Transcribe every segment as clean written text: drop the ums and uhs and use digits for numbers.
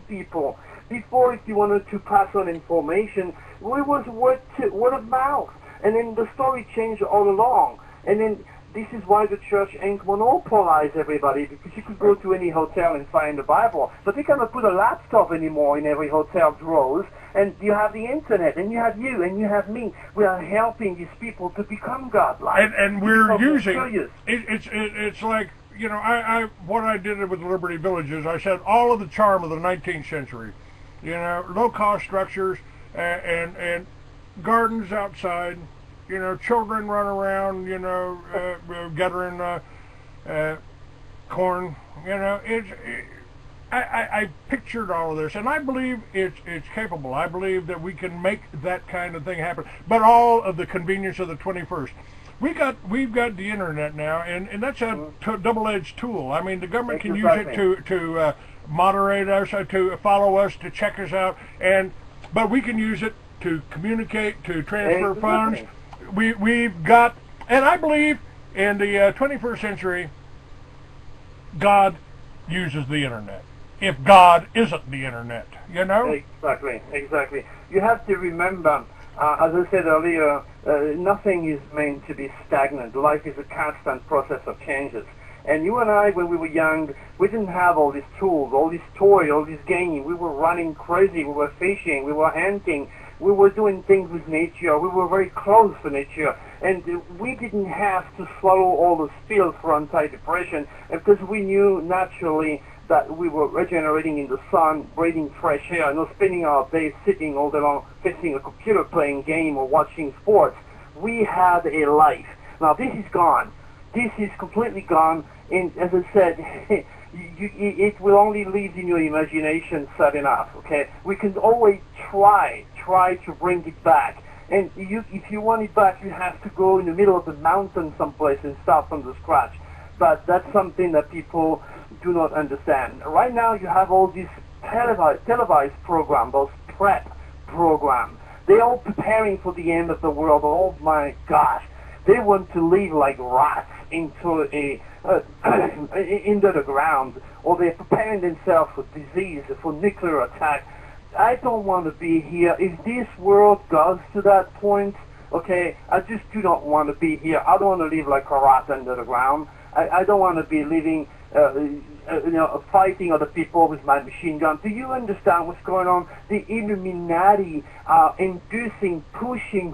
people. Before, if you wanted to pass on information, it was word of mouth. And then the story changed all along. And then this is why the church ain't monopolize everybody, because you could go to any hotel and find the Bible. But they cannot put a laptop anymore in every hotel drawers. And you have the internet, and you have you, and you have me. We are helping these people to become godlike. And we're using it's like, you know, what I did with Liberty Villages, I said all of the charm of the 19th century, you know, low-cost structures and gardens outside, you know, children run around, you know, gathering corn, you know. I pictured all of this, and I believe it's capable. I believe that we can make that kind of thing happen, but all of the convenience of the 21st. We've got the internet now, and that's a double-edged tool. I mean, the government can use it to moderate us, to follow us, to check us out, but we can use it to communicate, to transfer funds. We've got, and I believe in the 21st century, God uses the internet. If God isn't the internet, you know? Exactly. You have to remember, as I said earlier, nothing is meant to be stagnant. Life is a constant process of changes. And you and I, when we were young, we didn't have all these tools, all these toys, all this gaming. We were running crazy. We were fishing. We were hunting. We were doing things with nature. We were very close to nature. And we didn't have to swallow all those pills for anti-depression, because we knew naturally that we were regenerating in the sun, breathing fresh air, and not spending our days sitting all day long facing a computer playing game or watching sports. We had a life. Now this is gone. This is completely gone, and as I said, it will only live in your imagination sad enough, okay? We can always try to bring it back. And if you want it back, you have to go in the middle of the mountain someplace and start from the scratch. But that's something that people do not understand. Right now, you have all these televised programs, those prep programs. They're all preparing for the end of the world. Oh my gosh. They want to live like rats into into the ground, or they're preparing themselves for disease, for nuclear attack. I don't want to be here. If this world goes to that point, okay, I just do not want to be here. I don't want to live like a rat under the ground. I don't want to be living, fighting other people with my machine gun. Do you understand what's going on? The Illuminati are inducing, pushing,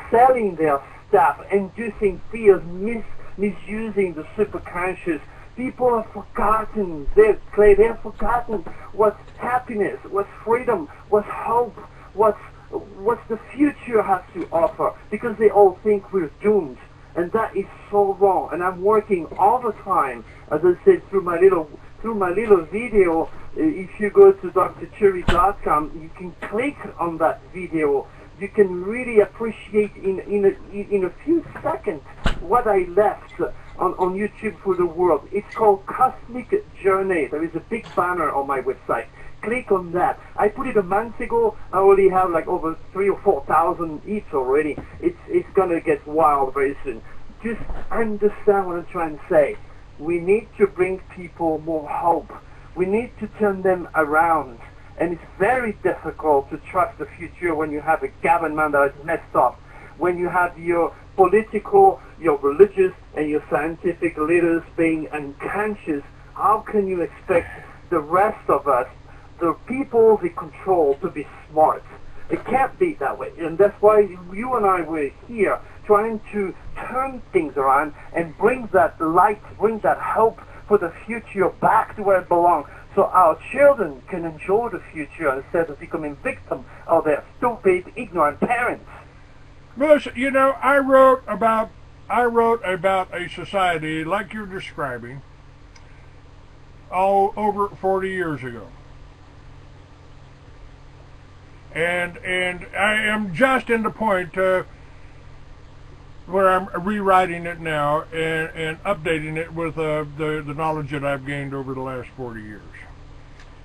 selling their stuff, inducing fears, misusing the superconscious. People have forgotten, they've forgotten what's happiness, what's freedom, what's hope, what's the future has to offer, because they all think we're doomed. And that is so wrong. And I'm working all the time, as I said, through my little video. If you go to drturi.com, you can click on that video. You can really appreciate in a few seconds what I left on YouTube for the world. It's called Cosmic Journey. There is a big banner on my website. Click on that. I put it a month ago. I already have like over 3,000 or 4,000 hits already. It's gonna get wild very soon. Just understand what I'm trying to say. We need to bring people more hope. We need to turn them around. And it's very difficult to trust the future when you have a government that is messed up, when you have your political, your religious, and your scientific leaders being unconscious. How can you expect the rest of us, the people they control, to be smart? It can't be that way. And that's why you and I were here trying to turn things around and bring that light, bring that hope for the future back to where it belongs, so our children can enjoy the future instead of becoming victims of their stupid, ignorant parents. Well, you know, I wrote about a society like you're describing all over 40 years ago. And I am just in the point where I'm rewriting it now and updating it with the knowledge that I've gained over the last 40 years.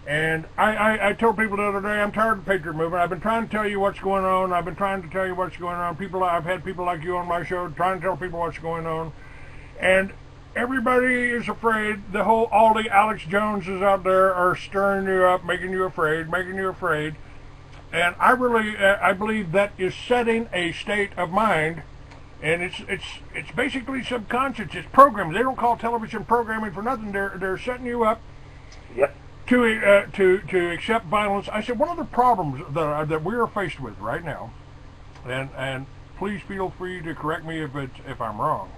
And I told people the other day, I'm tired of the Patriot movement. I've been trying to tell you what's going on. I've been trying to tell you what's going on. I've had people like you on my show trying to tell people what's going on. And everybody is afraid. All the Alex Joneses out there are stirring you up, making you afraid, making you afraid. And I really, I believe that is setting a state of mind, and it's basically subconscious. It's programming. They don't call television programming for nothing. They're setting you up. Yep. To accept violence. I said one of the problems that we are faced with right now, and please feel free to correct me if I'm wrong.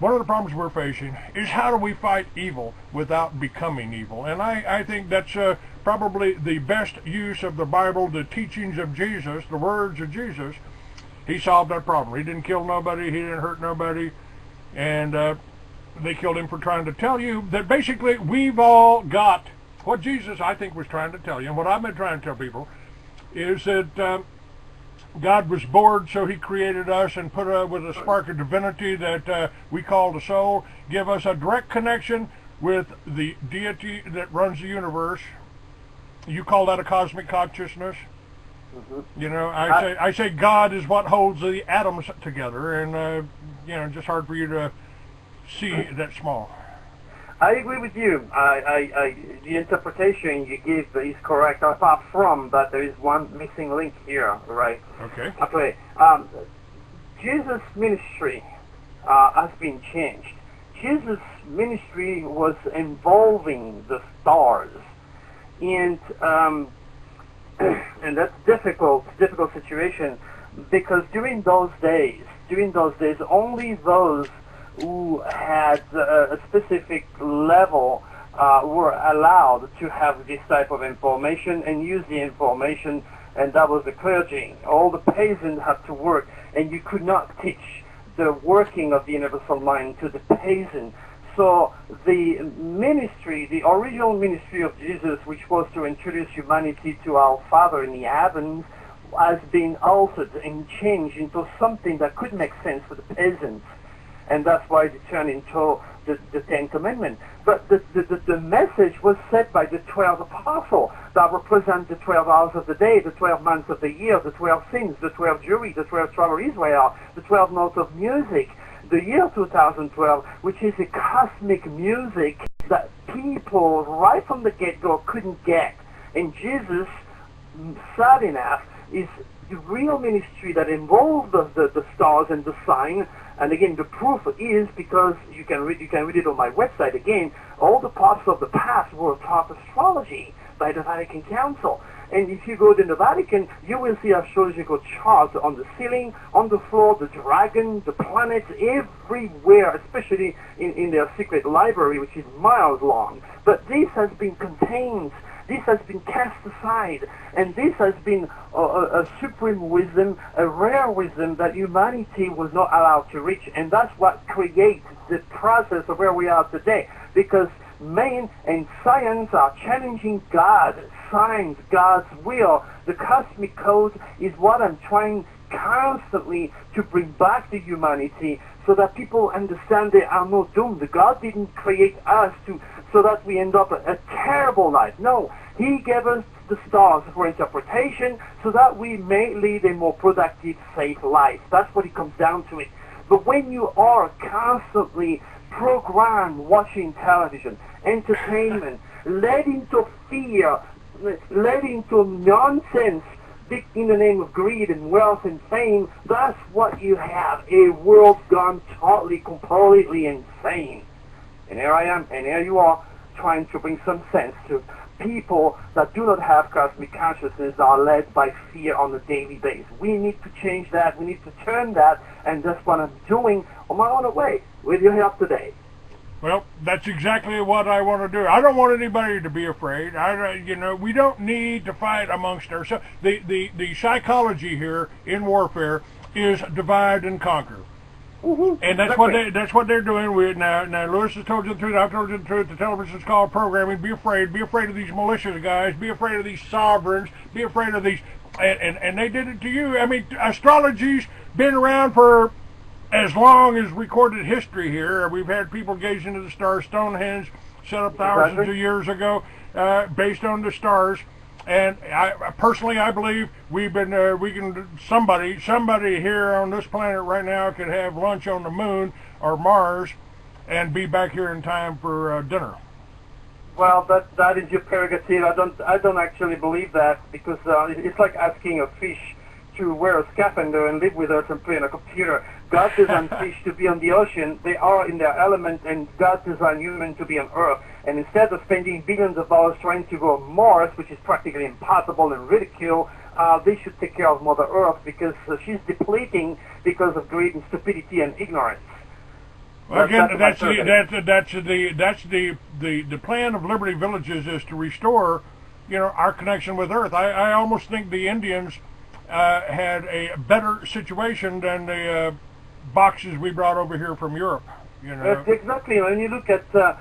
One of the problems we're facing is how do we fight evil without becoming evil? And I think that's probably the best use of the Bible, the teachings of Jesus, the words of Jesus. He solved that problem. He didn't kill nobody. He didn't hurt nobody. And they killed him for trying to tell you that basically we've all got what Jesus, I think, was trying to tell you. And what I've been trying to tell people is that God was bored, so he created us and put with a spark of divinity that we call the soul, give us a direct connection with the deity that runs the universe. You call that a cosmic consciousness. Mm-hmm. You know, I say God is what holds the atoms together, and you know, just hard for you to see that small. I agree with you. The interpretation you give is correct, apart from that there is one missing link here, right? Okay. Okay. Jesus' ministry has been changed. Jesus' ministry was involving the stars, and that's difficult situation, because during those days, only those who had a specific level were allowed to have this type of information and use the information, and that was the clergy. All the peasants had to work, and you could not teach the working of the universal mind to the peasant. So the ministry, the original ministry of Jesus, which was to introduce humanity to our Father in the heavens, has been altered and changed into something that could make sense for the peasants. And that's why it turned into the Ten Commandments. But the message was said by the 12 apostles that represent the 12 hours of the day, the 12 months of the year, the 12 sins, the 12 jury, the 12 tribes of Israel, the 12 notes of music, the year 2012, which is a cosmic music that people right from the get-go couldn't get. And Jesus, sad enough, is the real ministry that involves the stars and the sign. And again, the proof is, because you can read it on my website again, all the parts of the past were taught astrology by the Vatican Council. And if you go to the Vatican, you will see astrological charts on the ceiling, on the floor, the dragon, the planets, everywhere, especially in their secret library, which is miles long. But this has been contained. This has been cast aside, and this has been a supreme wisdom, a rare wisdom that humanity was not allowed to reach, and that's what creates the process of where we are today, because man and science are challenging God, science, God's will. The cosmic code is what I'm trying constantly to bring back to humanity, so that people understand they are not doomed. God didn't create us so that we end up a terrible life. No, he gave us the stars for interpretation so that we may lead a more productive, safe life. That's what it comes down to it. But when you are constantly programmed watching television, entertainment, led into fear, led into nonsense, in the name of greed and wealth and fame, that's what you have, a world gone totally, completely insane. And here I am, and here you are, trying to bring some sense to people that do not have cosmic consciousness, are led by fear on a daily basis. We need to change that, we need to turn that, and that's what I'm doing on my own way, with your help today. Well, that's exactly what I want to do. I don't want anybody to be afraid. We don't need to fight amongst ourselves. The psychology here in warfare is divide and conquer. Mm-hmm. And that's what they're doing. Now Lewis has told you the truth. I've told you the truth. The television's called programming. Be afraid. Be afraid of these malicious guys. Be afraid of these sovereigns. Be afraid of these. And they did it to you. I mean, astrology's been around for as long as recorded history here. We've had people gaze into the stars. Stonehenge set up thousands of years ago based on the stars. And I believe somebody here on this planet right now could have lunch on the moon or Mars and be back here in time for dinner. Well, that is your prerogative. I don't actually believe that, because it's like asking a fish to wear a scaphandre and live with us and play on a computer. God designed fish to be on the ocean. They are in their element, and God designed humans to be on Earth. And instead of spending billions of dollars trying to go on Mars, which is practically impossible and ridicule, they should take care of Mother Earth, because she's depleting because of greed and stupidity and ignorance. Well, again, that's the plan of Liberty Villages, is to restore, our connection with Earth. I almost think the Indians had a better situation than the boxes we brought over here from Europe. Exactly. When you look at the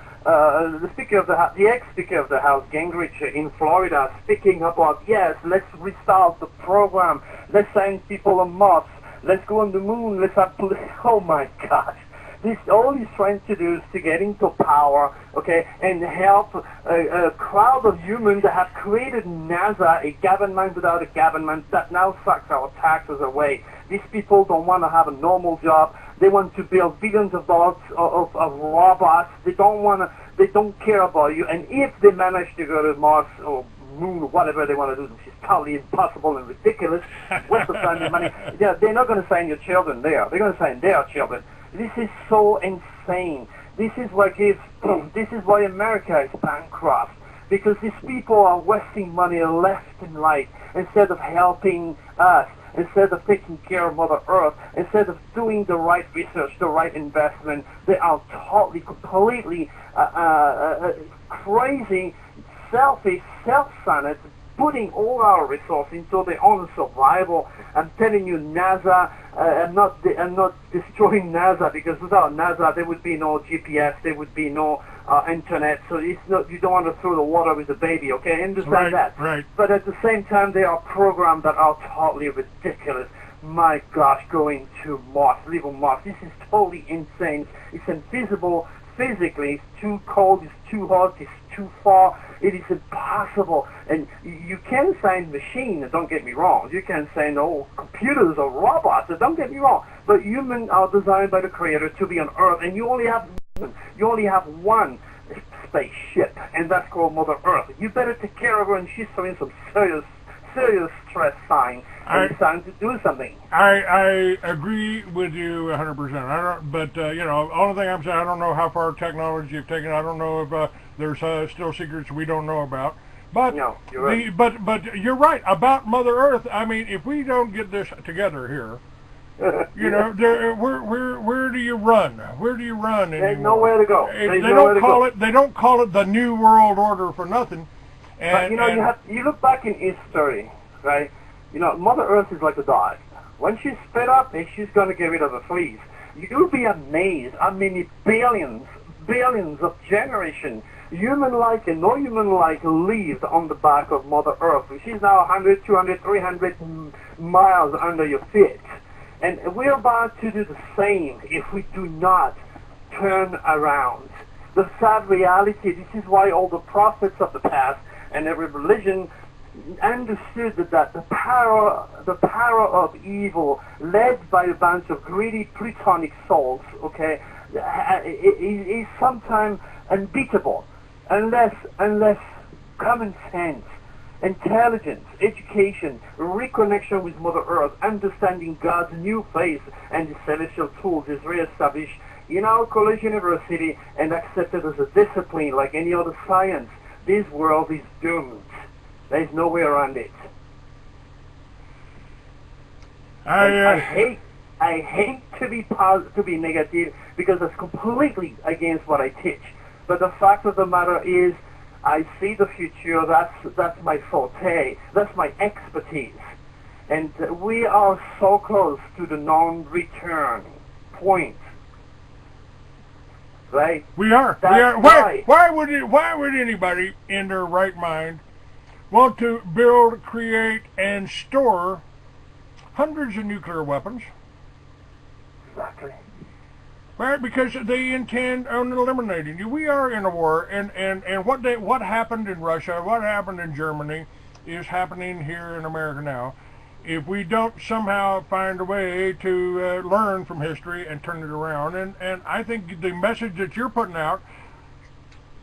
Speaker of the House, the ex-Speaker of the House, Gingrich in Florida, speaking about, yes, let's restart the program, let's send people on Mars, let's go on the moon, let's have, oh my gosh. All he's trying to do is to get into power, okay, and help a crowd of humans that have created NASA, a government without a government, that now sucks our taxes away. These people don't want to have a normal job. They want to build billions of dollars of robots. They don't care about you. And if they manage to go to Mars or moon or whatever they want to do, which is totally impossible and ridiculous, waste of time and money, they're not going to send your children there. They're going to send their children. This is so insane. This is why America is bankrupt, because these people are wasting money left and right instead of helping us, instead of taking care of Mother Earth, instead of doing the right research, the right investment. They are totally, completely crazy, selfish, self-centered, putting all our resources into their own survival. I'm telling you, NASA, I'm not destroying NASA, because without NASA there would be no GPS, there would be no internet. So it's not, you don't want to throw the water with the baby, okay? I understand that. Right. But at the same time, there are programs that are totally ridiculous. My gosh, going to Mars, live on Mars. This is totally insane. It's invisible physically. It's too cold, it's too hot, it's too far. It is impossible. And you can send machines, don't get me wrong. You can send computers or robots, don't get me wrong. But humans are designed by the Creator to be on Earth, and you only have one spaceship, and that's called Mother Earth. You better take care of her, and she's showing some serious stress signs. It's time to do something. I agree with you 100%. But only thing I'm saying, I don't know how far technology has taken. I don't know if there's still secrets we don't know about. But no, you're right. But you're right about Mother Earth. I mean, if we don't get this together here, where do you run? Where do you run? There's nowhere to go. They don't call it the New World Order for nothing. And, you look back in history, right? Mother Earth is like a dog. When she's fed up, she's going to get rid of the fleas. You'll be amazed how many billions of generations, human-like and non-human-like, lived on the back of Mother Earth. She's now 100, 200, 300 miles under your feet. And we're about to do the same if we do not turn around. The sad reality, this is why all the prophets of the past and every religion understood that the power of evil, led by a bunch of greedy Plutonic souls, okay, is sometimes unbeatable unless common sense, intelligence, education, reconnection with Mother Earth, understanding God's new face and the celestial tools is reestablished in our college university and accepted as a discipline like any other science. This world is doomed. There's no way around it. I hate to be negative, because that's completely against what I teach. But the fact of the matter is, I see the future. That's my forte. That's my expertise. And we are so close to the non-return point. Right? We are. Why would anybody in their right mind want to build, create, and store hundreds of nuclear weapons? Exactly. Right, because they intend on eliminating you. We are in a war, and what happened in Russia, what happened in Germany, is happening here in America now. if we don't somehow find a way to learn from history and turn it around. And I think the message that you're putting out,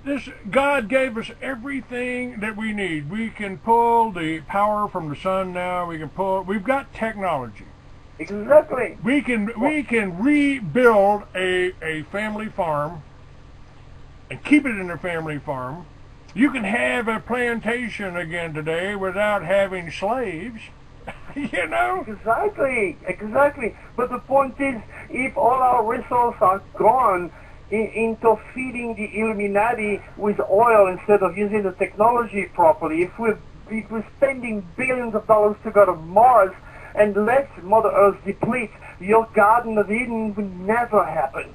this God gave us everything that we need. We can pull the power from the sun now. We've got technology. Exactly. We can rebuild a family farm and keep it in a family farm. You can have a plantation again today without having slaves. You know? Exactly. But the point is, if all our resources are gone into feeding the Illuminati with oil instead of using the technology properly, if we're spending billions of dollars to go to Mars and let Mother Earth deplete, your Garden of Eden will never happen.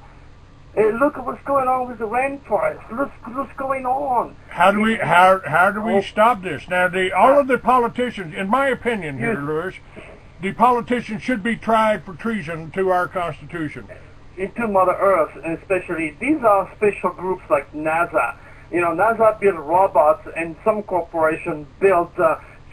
Look at what's going on with the rainforest. Look what's going on. How do we stop this? Now, all of the politicians, in my opinion here, Louis, the politicians should be tried for treason to our Constitution. Into Mother Earth, and especially, these are special groups like NASA. You know, NASA built robots, and some corporation built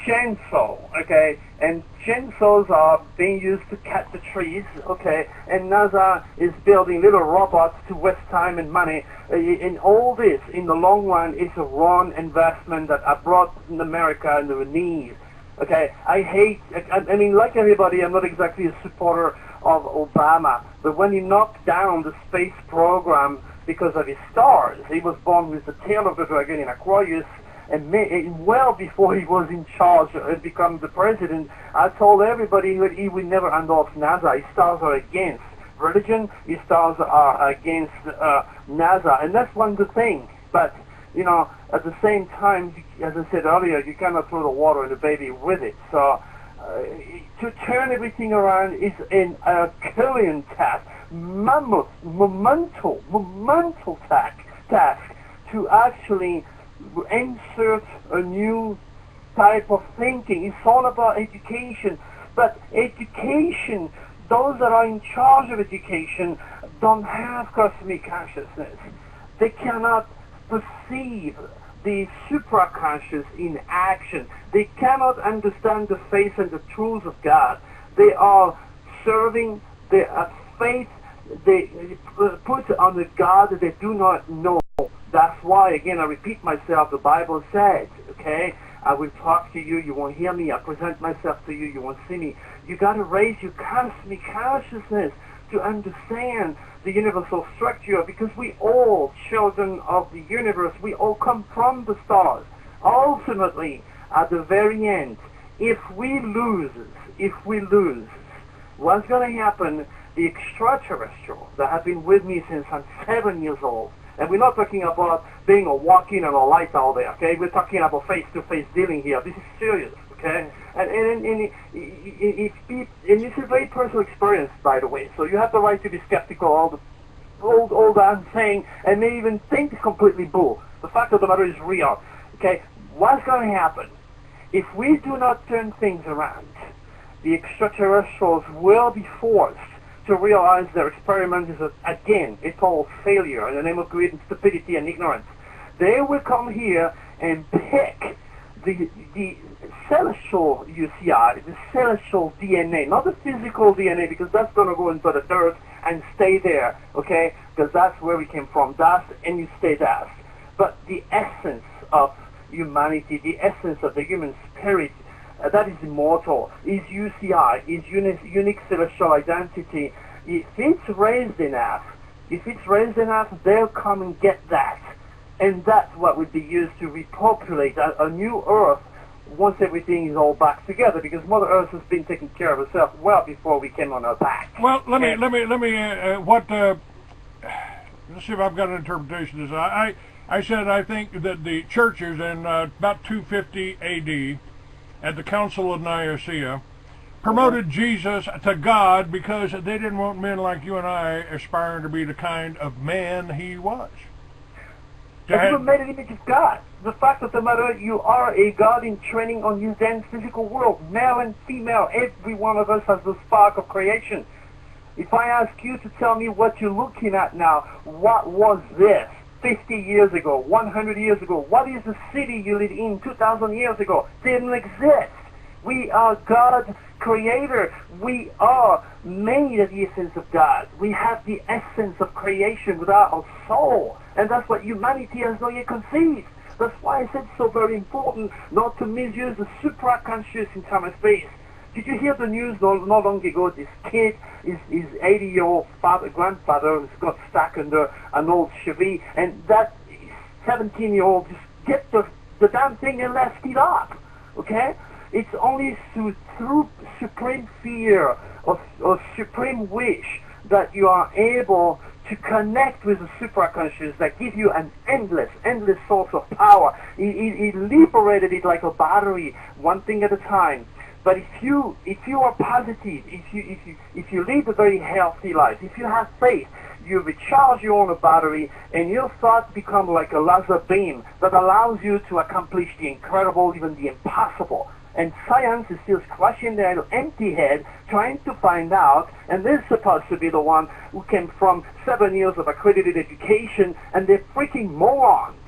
chainsaw, okay? And chainsaws are being used to cut the trees, okay? And NASA is building little robots to waste time and money. And all this, in the long run, is a wrong investment that I brought America into the knees, okay? I mean, like everybody, I'm not exactly a supporter of Obama, but when he knocked down the space program because of his stars, he was born with the tail of the dragon in Aquarius, and well before he was in charge and become the president, I told everybody that he would never endorse NASA. His stars are against religion, his stars are against NASA, and that's one good thing. But, you know, at the same time, as I said earlier, you cannot throw the water in the baby with it. So to turn everything around is an Herculean task, monumental task to actually insert a new type of thinking. It's all about education, but education, those that are in charge of education don't have cosmic consciousness. They cannot perceive the supraconscious in action. They cannot understand the faith and the truth of God. They are serving their faith. They put on a God that they do not know. That's why, again, I repeat myself, the Bible says, okay, I will talk to you, you won't hear me, I present myself to you, you won't see me. You got to raise your cosmic consciousness to understand the universal structure, because we all children of the universe, we all come from the stars. Ultimately, at the very end, if we lose, what's going to happen? The extraterrestrials that have been with me since I'm 7 years old, and we're not talking about being a walk-in and a light all day, okay? We're talking about face-to-face dealing here. This is serious, okay? And it's a very personal experience, by the way. So you have the right to be skeptical all that I'm saying, and may even think it's completely bull. The fact of the matter is real, okay? What's going to happen? If we do not turn things around, the extraterrestrials will be forced to realize their experiment is, again, a total failure in the name of greed and stupidity and ignorance. They will come here and pick the celestial UCI, the celestial DNA, not the physical DNA, because that's going to go into the dirt and stay there, okay? Because that's where we came from, dust, and you stay dust. But the essence of humanity, the essence of the human spirit, that is immortal, is UCI, is unique celestial identity. If it's raised enough, they'll come and get that. And that's what would be used to repopulate a new Earth once everything is all back together, because Mother Earth has been taking care of herself well before we came on her back. Well, let's see if I've got an interpretation of this. I said I think that the churches in about 250 A.D., at the Council of Nicaea, promoted Jesus to God because they didn't want men like you and I aspiring to be the kind of man he was. But you were made in the image of God. The fact of the matter, you are a God in training on his then physical world. Male and female, every one of us has the spark of creation. If I ask you to tell me what you're looking at now, what was this 50 years ago, 100 years ago? What is the city you lived in 2,000 years ago? Didn't exist. We are God's creator. We are made of the essence of God. We have the essence of creation without our soul. And that's what humanity has not yet conceived. That's why I said it's so very important not to misuse the supraconscious in time and space. Did you hear the news not long ago? This kid, his 80-year-old grandfather has got stuck under an old Chevy, and that 17-year-old just get the damn thing and left it up. Okay? It's only through supreme fear or supreme wish that you are able to connect with the supraconscious that gives you an endless source of power. It liberated it like a battery, one thing at a time. But if you are positive, if you lead a very healthy life, if you have faith, you recharge your own battery, and your thoughts become like a laser beam that allows you to accomplish the incredible, even the impossible. And science is still scratching their empty head, trying to find out, and they're supposed to be the one who came from 7 years of accredited education, and they're freaking morons.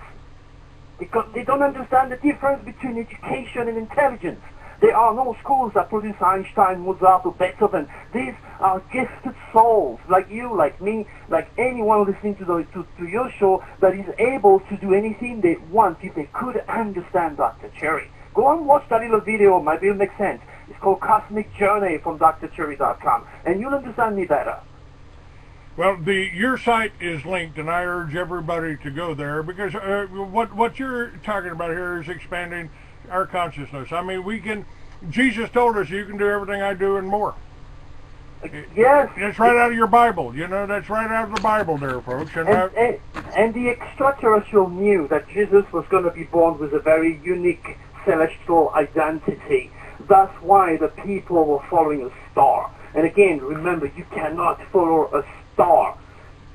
Because they don't understand the difference between education and intelligence. There are no schools that produce Einstein, Mozart, or Beethoven. These are gifted souls, like you, like me, like anyone listening to your show that is able to do anything they want if they could understand Dr. Cherry. Go and watch that little video, maybe it'll make sense. It's called Cosmic Journey from drcherry.com, and you'll understand me better. Well, your site is linked, and I urge everybody to go there, because what you're talking about here is expanding our consciousness. I mean, Jesus told us you can do everything I do and more. Yes. It's right out of your Bible. You know, that's right out of the Bible there, folks. And the extraterrestrial knew that Jesus was going to be born with a very unique celestial identity. That's why the people were following a star. And again, remember, you cannot follow a star.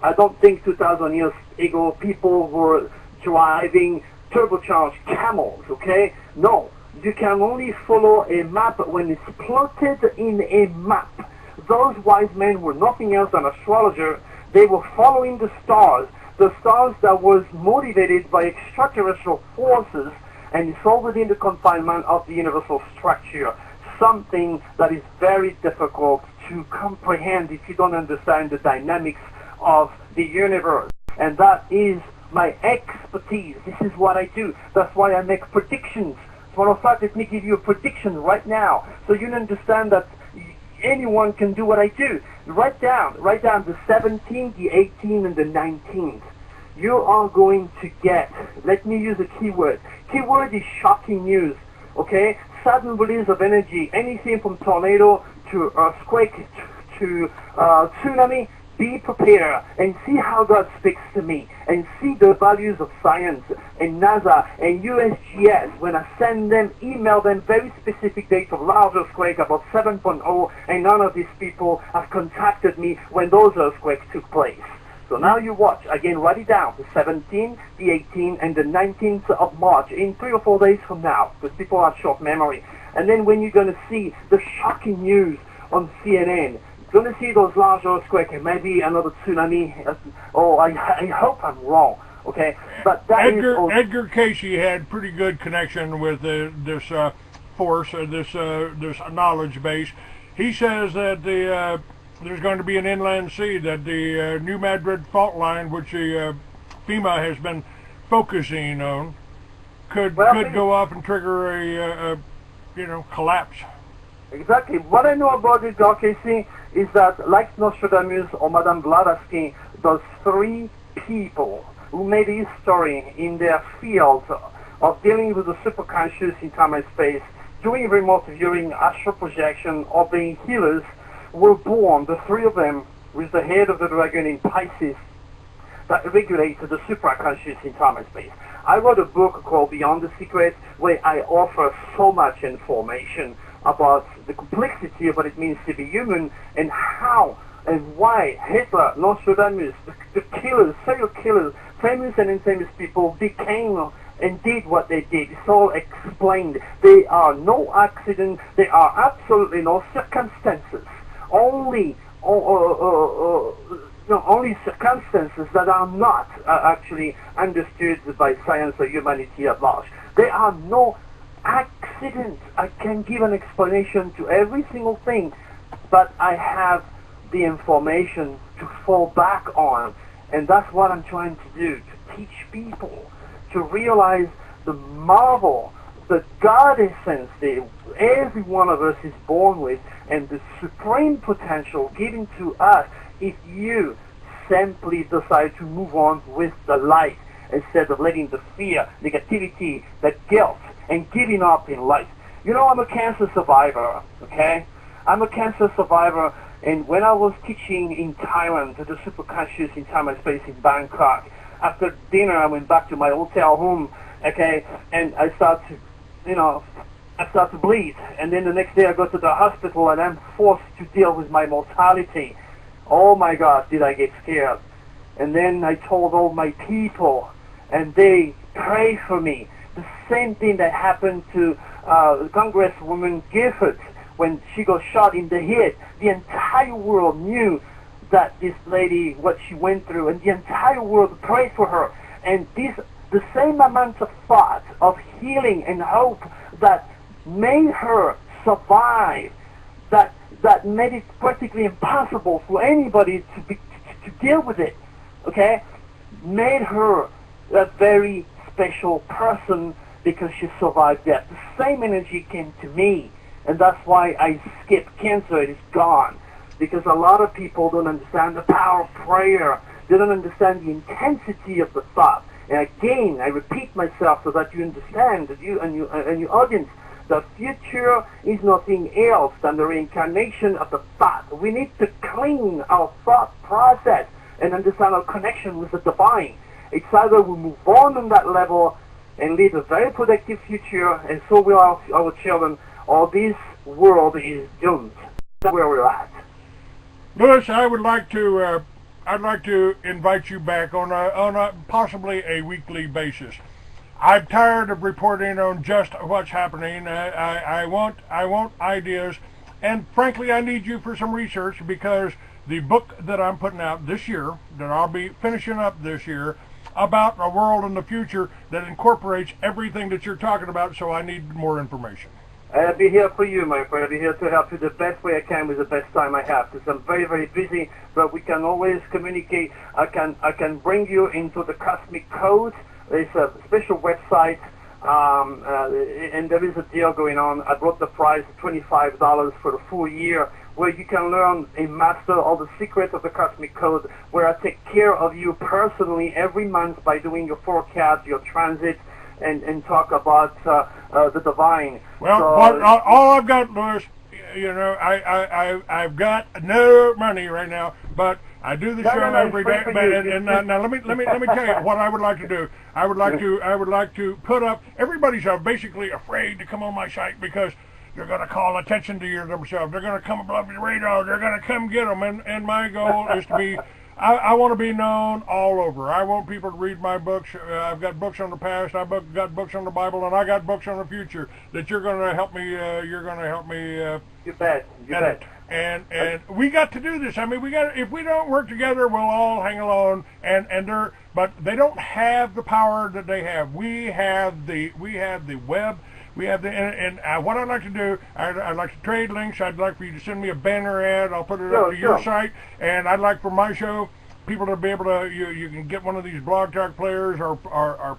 I don't think 2,000 years ago people were driving turbocharged camels, okay? No, you can only follow a map when it's plotted in a map. Those wise men were nothing else than astrologers. They were following the stars that was motivated by extraterrestrial forces, and it's all within the confinement of the universal structure, something that is very difficult to comprehend if you don't understand the dynamics of the universe. And that is my expertise. This is what I do. That's why I make predictions. As a matter of fact, let me give you a prediction right now, so you understand that anyone can do what I do. Write down the 17th, the 18th, and the 19th. You are going to get, let me use a keyword. Keyword is shocking news, okay? Sudden release of energy, anything from tornado to earthquake to tsunami. Be prepared and see how God speaks to me, and see the values of science and NASA and USGS when I send them, email them very specific dates of large earthquake about 7.0, and none of these people have contacted me when those earthquakes took place. So now you watch, again, write it down, the 17th, the 18th, and the 19th of March, in 3 or 4 days from now, because people have short memory. And then when you're going to see the shocking news on CNN, you're going to see those large earthquakes and maybe another tsunami. I hope I'm wrong, okay? But that Edgar Casey had pretty good connection with this force, this knowledge base. He says that there's going to be an inland sea, that the New Madrid fault line, which the FEMA has been focusing on, could go off and trigger a collapse. Exactly. What I know about this, Casey, is that, like Nostradamus or Madame Blavatsky, those 3 people who made history in their field of dealing with the superconscious in time and space, doing remote viewing, astral projection, or being healers, were born, the 3 of them, with the head of the dragon in Pisces, that regulated the supraconscious in time and space. I wrote a book called Beyond the Secret, where I offer so much information about the complexity of what it means to be human, and how and why Hitler, Nostradamus, the killers, serial killers, famous and infamous people became and did what they did. It's all explained. There are no accidents. There are absolutely no circumstances. Only circumstances that are not actually understood by science or humanity at large. There are no accident. I can give an explanation to every single thing, but I have the information to fall back on. And that's what I'm trying to do, to teach people to realize the marvel, the God essence that every one of us is born with, and the supreme potential given to us if you simply decide to move on with the light instead of letting the fear, negativity, the guilt, and giving up in life. You know, I'm a cancer survivor, okay? I'm a cancer survivor, and when I was teaching in Thailand to the superconscious in time and space in Bangkok, after dinner I went back to my hotel room, okay, and I start to bleed, and then the next day I go to the hospital and I'm forced to deal with my mortality. Oh my God, did I get scared. And then I told all my people, and they prayed for me. The same thing that happened to Congresswoman Gifford when she got shot in the head. The entire world knew that this lady, what she went through, and the entire world prayed for her. And the same amount of thought of healing and hope that made her survive, that made it practically impossible for anybody to deal with it, okay, made her a very special person because she survived that. The same energy came to me, and that's why I skipped cancer. It is gone. Because a lot of people don't understand the power of prayer. They don't understand the intensity of the thought. And again, I repeat myself so that you understand, that you and your audience, the future is nothing else than the reincarnation of the thought. We need to clean our thought process and understand our connection with the divine. It's either we move on that level and lead a very productive future, and so will our children, or this world is doomed. That's where we're at. Louis, I would like to I'd like to invite you back on a possibly a weekly basis. I'm tired of reporting on just what's happening. I want ideas, and frankly, I need you for some research, because the book that I'm putting out this year, that I'll be finishing up this year, about a world in the future that incorporates everything that you're talking about. So I need more information. I'll be here for you, my friend. I'll be here to help you the best way I can with the best time I have, because I'm very, very busy, but we can always communicate. I can bring you into the cosmic code. There's a special website, and there is a deal going on. I brought the price $25 for the full year, where you can learn and master all the secrets of the cosmic code, where I take care of you personally every month by doing your forecast, your transit, and talk about the divine. Well, so, all I've got, Louis, you know, I've got no money right now, but I do the show every day. And now let me tell you what I would like to do. I would like to put up. Everybody's basically afraid to come on my site because they're going to call attention to themselves. They're going to come above the radar. They're going to come get them. And my goal is to be. I want to be known all over. I want people to read my books. I've got books on the past. I've got books on the Bible, and I got books on the future that you're going to help me. You're going to help me. You bet. You bet. And we got to do this. I mean, if we don't work together, we'll all hang alone. But they don't have the power that they have. We have the web. We have what I'd like to do, I'd like to trade links. I'd like for you to send me a banner ad. I'll put it up to your site. And I'd like for my show, people to be able to, you can get one of these blog talk players or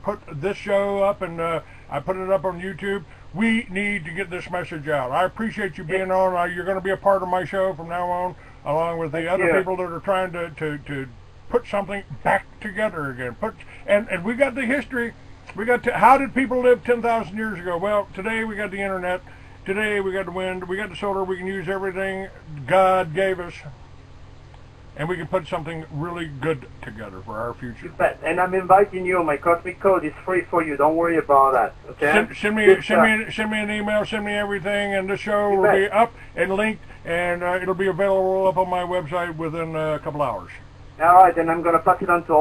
put this show up, and I put it up on YouTube. We need to get this message out. I appreciate you being on. You're going to be a part of my show from now on, along with the other people that are trying to put something back together again. And we got the history. How did people live 10,000 years ago? Well, today we got the internet. Today we got the wind. We got the solar. We can use everything God gave us, and we can put something really good together for our future. You bet. And I'm inviting you. My cosmic code is free for you. Don't worry about that. Okay. Send me an email. Send me everything, and the show will be up and linked, and it'll be available up on my website within a couple hours. All right, and I'm going to pass it on to